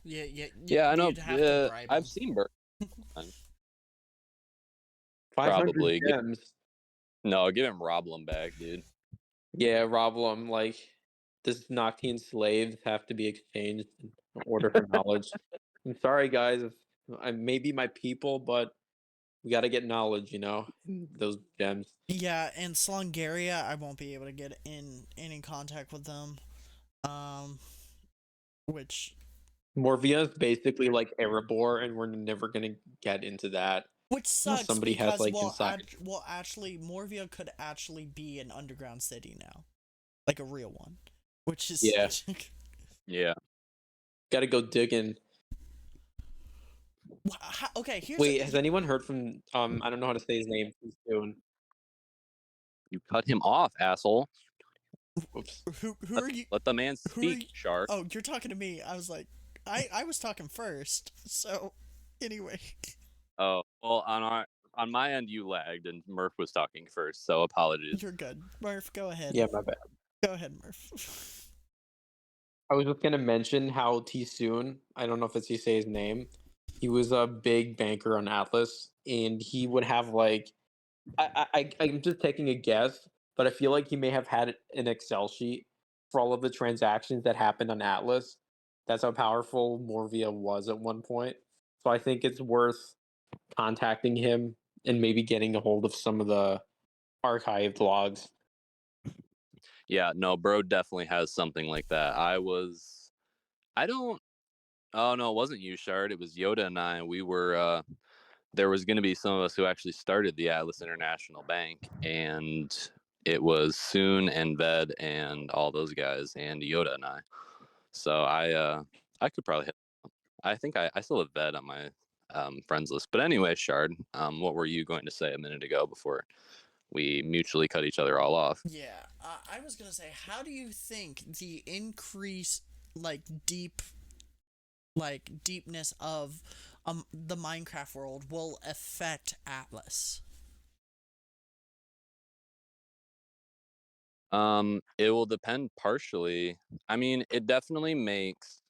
Yeah, I know. You'd have to bribe him. I've seen Bert. 500 Probably. gems. No, give him Roblem back, dude. Yeah, Roblem, like, does Noctian slaves have to be exchanged in order for knowledge? I'm sorry, guys, if I may be my people, but we got to get knowledge, those gems. Yeah, and Slongaria, I won't be able to get in any contact with them. Which Morvia is basically like Erebor, and we're never gonna get into that. sucks Somebody because has like inside. actually Morvia could actually be an underground city now, like a real one, which is Yeah. Yeah. Got to go digging. Okay, Wait, has anyone heard from I don't know how to say his name too soon. You cut him off, asshole. Oops. Who are you? Let the man speak, Shark. Oh, you're talking to me. I was like, I was talking first. So, anyway. Oh, well, on my end you lagged and Murph was talking first, so apologies. You're good. Murph, go ahead. Yeah, my bad. Go ahead, Murph. I was just gonna mention how T-Soon, I don't know if it's you say his name, he was a big banker on Atlas, and he would have like, I'm just taking a guess, but I feel like he may have had an Excel sheet for all of the transactions that happened on Atlas. That's how powerful Morvia was at one point. So I think it's worth contacting him and maybe getting a hold of some of the archived logs. Yeah, no, bro definitely has something like that. Oh no, it wasn't you, Shard. It was Yoda and I. We were there was going to be some of us who actually started the Atlas International Bank, and it was Soon and Ved and all those guys and Yoda and I. So I could probably hit. I think I still have Ved on my friends list. But anyway, Shard, what were you going to say a minute ago before we mutually cut each other all off? Yeah, I was gonna say, how do you think the increase, deepness of the Minecraft world will affect Atlas? It will depend partially. I mean, it definitely makes.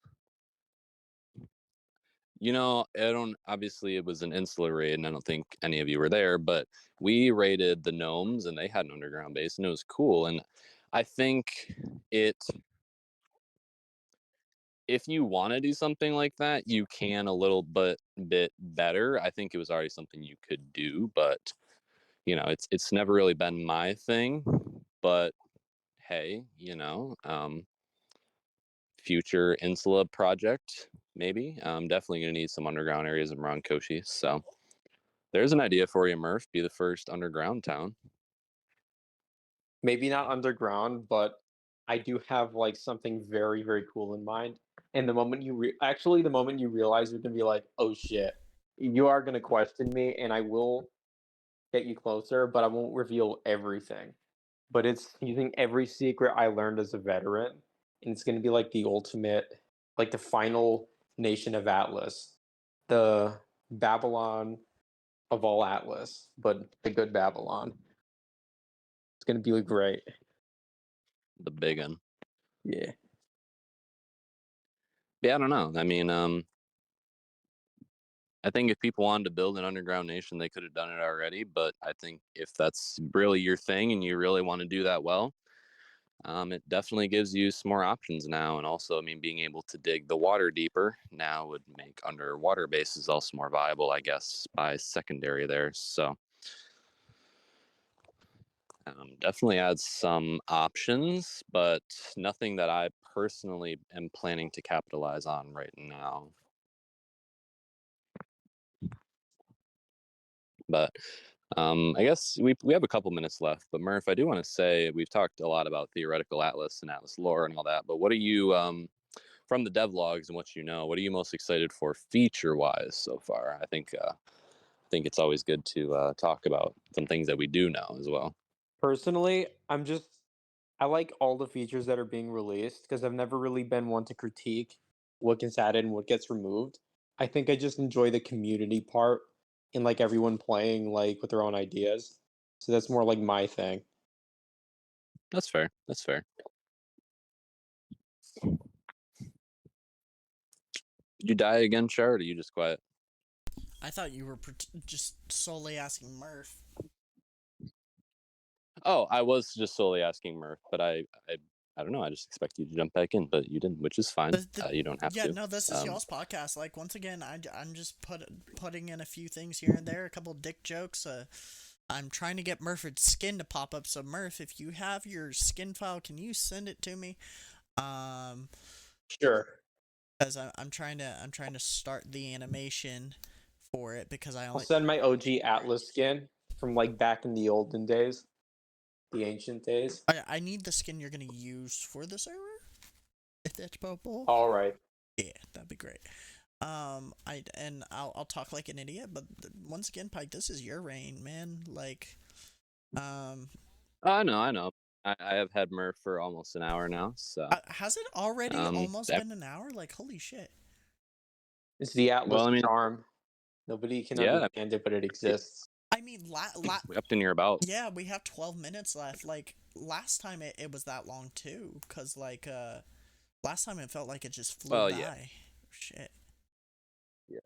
I don't. Obviously, it was an insular raid, and I don't think any of you were there. But we raided the gnomes, and they had an underground base, and it was cool. And I think it. If you want to do something like that, you can a little bit better. I think it was already something you could do, but it's never really been my thing. But hey, future Insula project, maybe. Definitely gonna need some underground areas around Koshi. So there's an idea for you, Murph. Be the first underground town. Maybe not underground, but I do have like something very, very cool in mind. And the moment the moment you realize, you're gonna be like, oh shit, you are gonna question me, and I will get you closer, but I won't reveal everything. But it's using every secret I learned as a veteran, and it's gonna be like the ultimate, like the final nation of Atlas, the Babylon of all Atlas, but the good Babylon. It's gonna be great. The big one. Yeah. Yeah, I don't know. I mean, I think if people wanted to build an underground nation, they could have done it already. But I think if that's really your thing and you really want to do that well, it definitely gives you some more options now. And also, I mean, being able to dig the water deeper now would make underwater bases also more viable, I guess, by secondary there. So definitely adds some options, but nothing that I personally am planning to capitalize on right now. But I guess we have a couple minutes left. But Murph, I do want to say we've talked a lot about theoretical Atlas and Atlas lore and all that. But what from the devlogs and what you know, what are you most excited for feature-wise so far? I think it's always good to talk about some things that we do know as well. Personally, I like all the features that are being released because I've never really been one to critique what gets added and what gets removed. I think I just enjoy the community part and like everyone playing like with their own ideas. So that's more like my thing. That's fair. That's fair. Did you die again, Shard, or are you just quiet? I thought you were just solely asking Murph. Oh, I was just solely asking Murph, but I don't know. I just expect you to jump back in, but you didn't, which is fine. You don't have yeah, to. no, this is y'all's podcast. Like, once again, I'm just putting in a few things here and there, a couple dick jokes. I'm trying to get Merfrid's skin to pop up. So Murph, if you have your skin file, can you send it to me? Sure. Because I'm trying to start the animation for it because I'll send my OG Atlas skin from like back in the olden days, the ancient days. I need the skin you're gonna use for the server, if that's possible. All right. Yeah, that'd be great. I'll talk like an idiot, but once again, Pike, this is your reign, man. Like, I know. I have had Murph for almost an hour now, so has it already almost been an hour? Like, holy shit! It's the Atlas well, I mean, charm. Nobody can yeah, understand it, but it exists. I mean, up to near about. Yeah, we have 12 minutes left. Like, last time it was that long too, cause like last time it felt like it just flew by. Yeah. Shit. Yeah,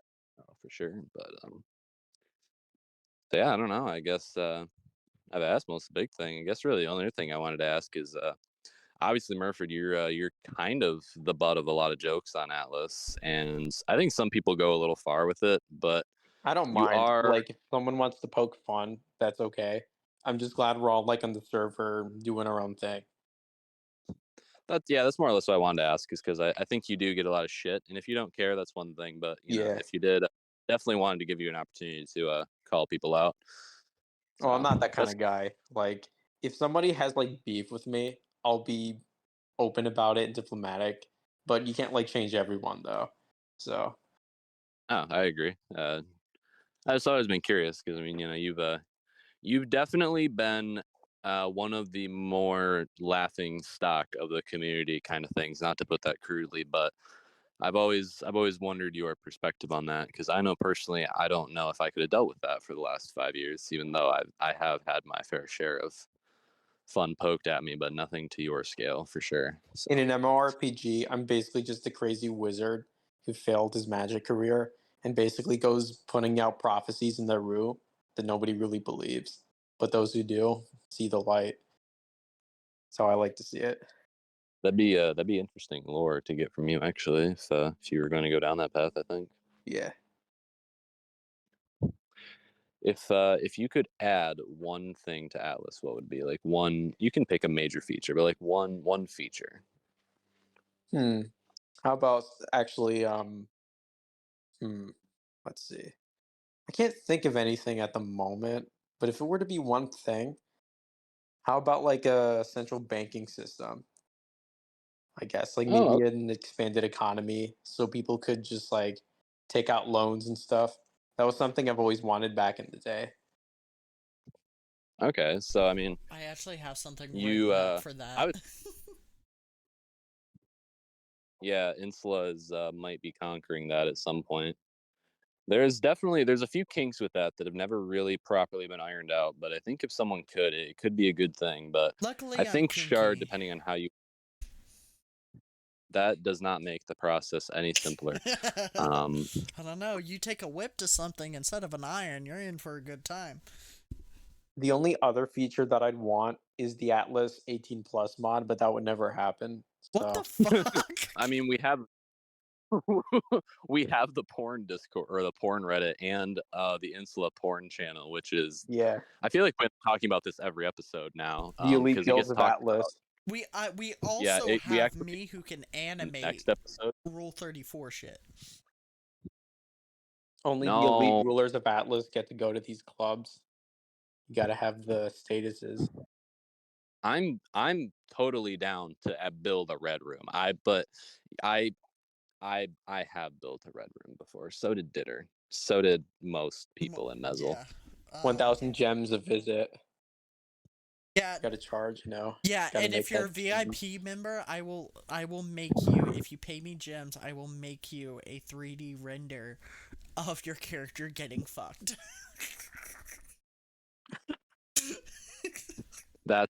for sure. But so yeah, I don't know. I guess I've asked most of the big thing. I guess really the only other thing I wanted to ask is obviously Merfrid, you're kind of the butt of a lot of jokes on Atlas, and I think some people go a little far with it, but I don't you mind. are Like, if someone wants to poke fun, that's okay. I'm just glad we're all like on the server doing our own thing. that's more or less what I wanted to ask, is because I think you do get a lot of shit, and if you don't care, that's one thing, but you know, if you did, definitely wanted to give you an opportunity to call people out. Oh, I'm So, not that kind of guy. Like, if somebody has like beef with me, I'll be open about it and diplomatic. But you can't like change everyone though. So oh, I agree. I've just always been curious because I mean, you know, you've definitely been one of the more laughing stock of the community kind of things. Not to put that crudely, but I've always wondered your perspective on that, because I know personally I don't know if I could have dealt with that for the last 5 years, even though I have had my fair share of fun poked at me, but nothing to your scale for sure. So. in an MMORPG, I'm basically just a crazy wizard who failed his magic career and basically goes putting out prophecies in the room that nobody really believes. But those who do see the light. That's how I like to see it. That'd be interesting lore to get from you, actually, if you were going to go down that path. I think. Yeah. If you could add one thing to Atlas, what would it be? Like one, you can pick a major feature, but like one feature. How about actually let's see. I can't think of anything at the moment, but if it were to be one thing, how about like a central banking system? I guess like Oh, maybe an expanded economy so people could just like take out loans and stuff. That was something I've always wanted back in the day. okay. So I mean, I actually have something you written out for that. I would. Yeah, Insula is might be conquering that at some point. There's a few kinks with that have never really properly been ironed out, but I think if someone could, it could be a good thing. But Luckily, I I'm think Shard, kinky. depending on how you, that does not make the process any simpler. I don't know. You take a whip to something instead of an iron, you're in for a good time. The only other feature that I'd want is the Atlas 18 plus mod, but that would never happen. What So the fuck? I mean, we have we have the porn Discord or the porn Reddit and the Insula porn channel, which is yeah, I feel like we're talking about this every episode now, the elite because it guilds gets of talked about. Atlas. We Yeah, also we have actually me who can animate next episode. Rule 34 shit. Only the elite No, rulers of Atlas get to go to these clubs. You gotta have the statuses. I'm totally down to build a red room. But I I have built a red room before. So did Ditter. So did most people in Mezzle. Yeah. 1,000 gems a visit. Yeah. Got to charge, Yeah, Gotta and make if you're a that VIP member, I will make you, if you pay me gems, I will make you a 3D render of your character getting fucked. That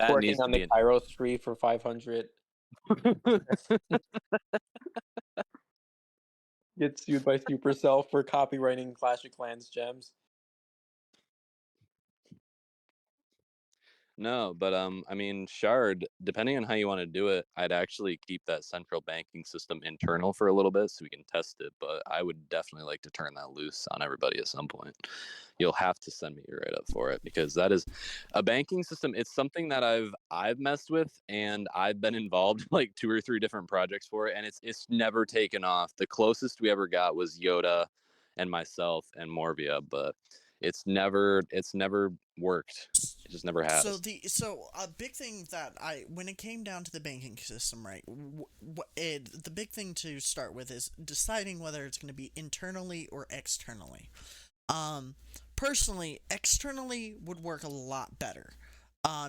working needs to on be the Kairos tree for 500. Get sued by Supercell for copywriting Clash of Clans gems. No, but I mean, Shard, depending on how you want to do it, I'd actually keep that central banking system internal for a little bit so we can test it, but I would definitely like to turn that loose on everybody at some point. You'll have to send me right up for it, because that is a banking system. It's something that I've messed with, and I've been involved in like 2 or 3 different projects for it, and it's never taken off. The closest we ever got was Yoda and myself and Morvia, but it's never worked. It just never has. So a big thing that when it came down to the banking system, right? The big thing to start with is deciding whether it's going to be internally or externally. Personally, externally would work a lot better.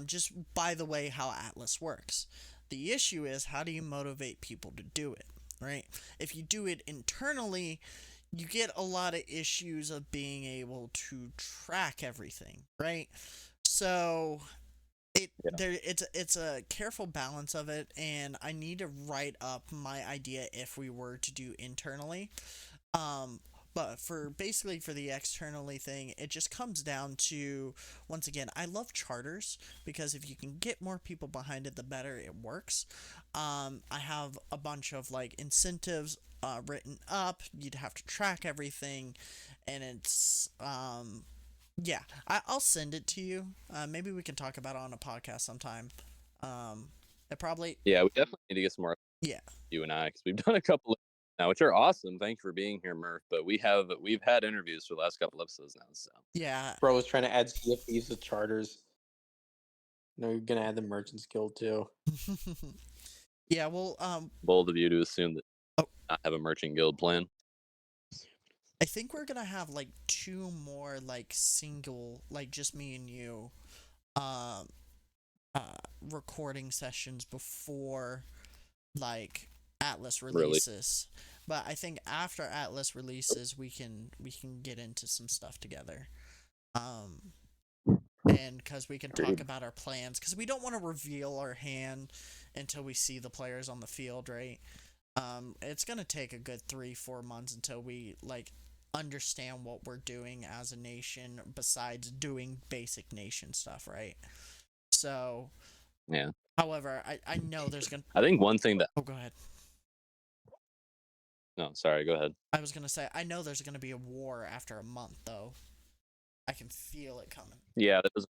Just by the way how Atlas works. The issue is, how do you motivate people to do it, right? If you do it internally, you get a lot of issues of being able to track everything, right? So it's a careful balance of it, and I need to write up my idea if we were to do internally. But for the externally thing, it just comes down to, once again, I love charters, because if you can get more people behind it, the better it works. I have a bunch of like incentives written up. You'd have to track everything, and it's yeah. I'll send it to you. Maybe we can talk about it on a podcast sometime. It probably Yeah, we definitely need to get some more. Yeah. You and I, because we've done a couple of now, which are awesome. Thank you for being here, Murph. But we've had interviews for the last couple episodes now. So yeah. Bro was trying to add CFDs to charters. No, you're gonna add the Merchants Guild too. Yeah, well, bold of you to assume that Oh. not have a merchant guild plan. I think we're gonna have like 2 more like single, like just me and you, recording sessions before like Atlas releases. But I think after Atlas releases, we can get into some stuff together. And because we can talk about our plans, because we don't want to reveal our hand until we see the players on the field, right? It's gonna take a good 3-4 months until we like understand what we're doing as a nation, besides doing basic nation stuff, right? So Yeah. However, I know there's gonna. I think one thing that. Oh, go ahead. No, sorry. Go ahead. I was gonna say, I know there's gonna be a war after a month, though. I can feel it coming. Yeah, that doesn't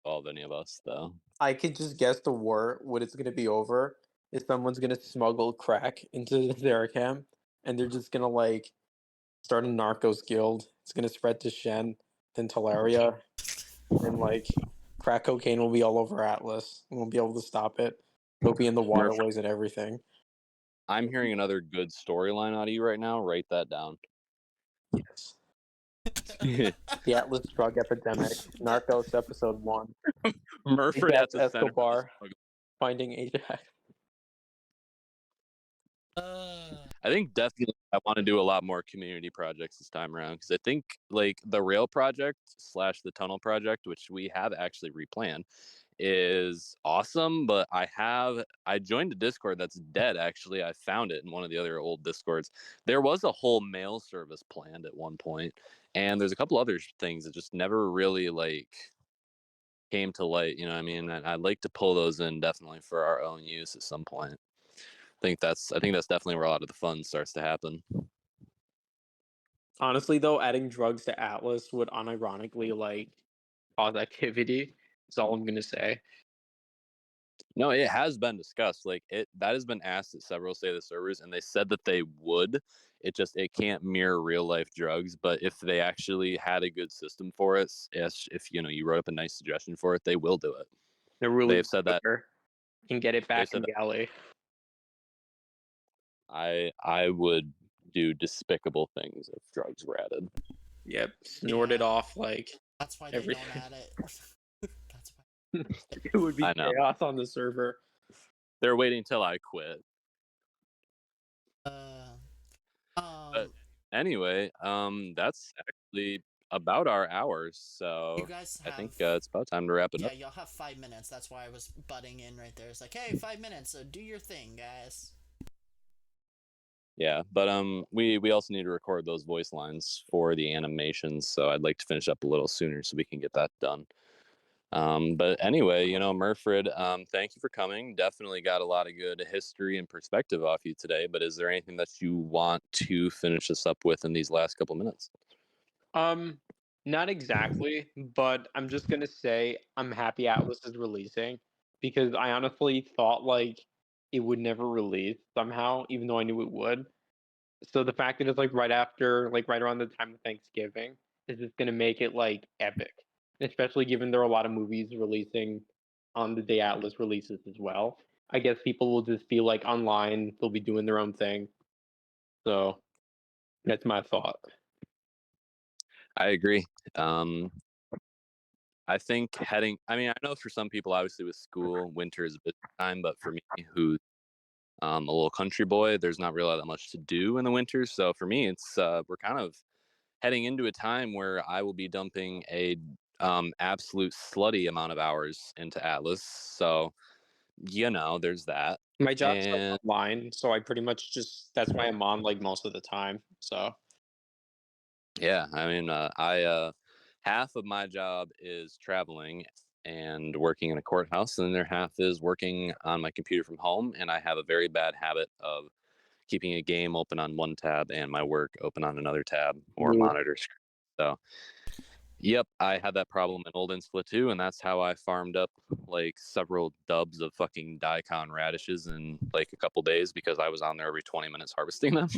involve any of us, though. I could just guess the war, when it's gonna be over, is someone's gonna smuggle crack into their camp, and they're just gonna like start a narcos guild. It's gonna spread to Shen, then Talaria, and like crack cocaine will be all over Atlas. We won't be able to stop it. It'll be in the waterways and everything. I'm hearing another good storyline out of you right now. Write that down. Yes. The Atlas drug epidemic. Narcos episode 1. Merfrid at the center. Escobar finding Ajax. I think definitely I want to do a lot more community projects this time around, because I think like the rail project / the tunnel project, which we have actually replanned, is awesome. But I joined a Discord that's dead. Actually, I found it in one of the other old Discords. There was a whole mail service planned at one point, and there's a couple other things that just never really like came to light. You know what I mean? And I'd like to pull those in definitely for our own use at some point. I think that's definitely where a lot of the fun starts to happen. Honestly, though, adding drugs to Atlas would unironically like cause activity. That's all I'm gonna say. No, it has been discussed. Like that has been asked at several State of the Servers, and they said that they would. It can't mirror real life drugs. But if they actually had a good system for it, if you wrote up a nice suggestion for it, they will do it. They're really They've said that. can get it back in that. galley. I would do despicable things if drugs were added. Yep, snort it Yeah. off like That's why they every. don't add it. That's why. It would be I know. chaos on the server. They're waiting till I quit. But anyway, that's actually about our hours. So you guys I have. think it's about time to wrap it Yeah, up. y'all have 5 minutes. That's why I was butting in right there. It's like, hey, 5 minutes. So do your thing, guys. Yeah, but we also need to record those voice lines for the animations. So I'd like to finish up a little sooner so we can get that done. But anyway, Merfrid, thank you for coming. Definitely got a lot of good history and perspective off you today. But is there anything that you want to finish us up with in these last couple minutes? Not exactly, but I'm just gonna say I'm happy Atlas is releasing because I honestly thought like it would never release somehow, even though I knew it would. So the fact that it's like right after, like right around the time of Thanksgiving, is just gonna make it like epic. Especially given there are a lot of movies releasing on the day Atlas releases as well. I guess people will just feel like online they'll be doing their own thing. So that's my thought. I agree. I think I know for some people, obviously with school, winter is a busy time, but for me, who's a little country boy, there's not really that much to do in the winter. So for me, it's we're kind of heading into a time where I will be dumping a absolute slutty amount of hours into Atlas. So there's that. My job's like And online, so I pretty much just that's why I'm on like most of the time. So yeah, I mean, half of my job is traveling and working in a courthouse, and the other half is working on my computer from home. And I have a very bad habit of keeping a game open on one tab and my work open on another tab or Ooh. monitor screen. So, yep, I had that problem in Old Insula too, and that's how I farmed up like several dubs of fucking daikon radishes in like a couple days because I was on there every 20 minutes harvesting them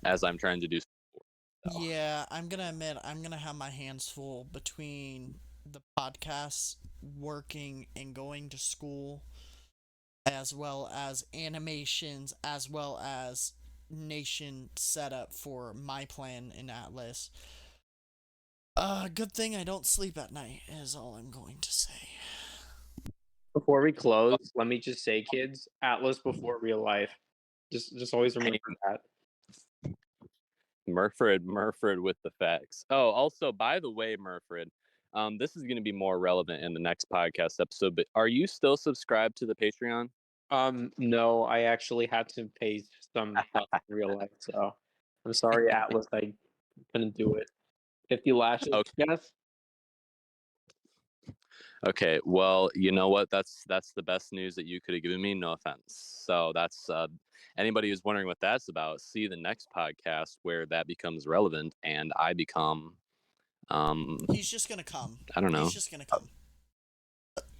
as I'm trying to do. So. Yeah, I'm gonna admit I'm gonna have my hands full between the podcasts, working and going to school, as well as animations, as well as nation setup for my plan in Atlas. Good thing I don't sleep at night is all I'm going to say. Before we close, let me just say, kids, Atlas before real life. Just always remember that. Merfrid with the facts. Oh, also, by the way, Merfrid, this is going to be more relevant in the next podcast episode, but are you still subscribed to the Patreon? No, I actually had to pay some stuff in real life, so I'm sorry, Atlas, I couldn't do it. 50 lashes, Okay. yes. Okay, well, you know what? That's the best news that you could have given me. No offense. So that's anybody who's wondering what that's about. See the next podcast where that becomes relevant, and I become. He's just gonna come. I don't know. He's just gonna come.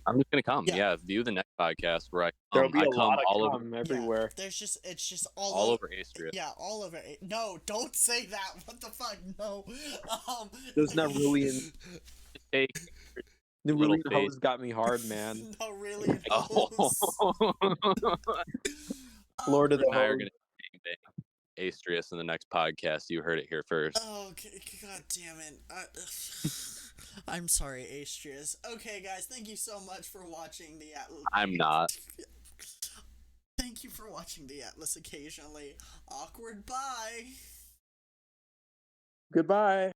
I'm just gonna come. Yeah. Yeah, view the next podcast where There'll be I a come lot of all over cum everywhere. Yeah, it's just all over Astria. Yeah, all over. No, don't say that. What the fuck? No. Those Nerulean, Take Nerulean face. hose got me hard, man. No, really. Oh. Lord of the and I are hose. gonna bang Astrius in the next podcast. You heard it here first. Oh, god damn it. I'm sorry, Astrius. Okay, guys, thank you so much for watching the Atlas. I'm not. Thank you for watching the Atlas occasionally. Awkward bye. Goodbye.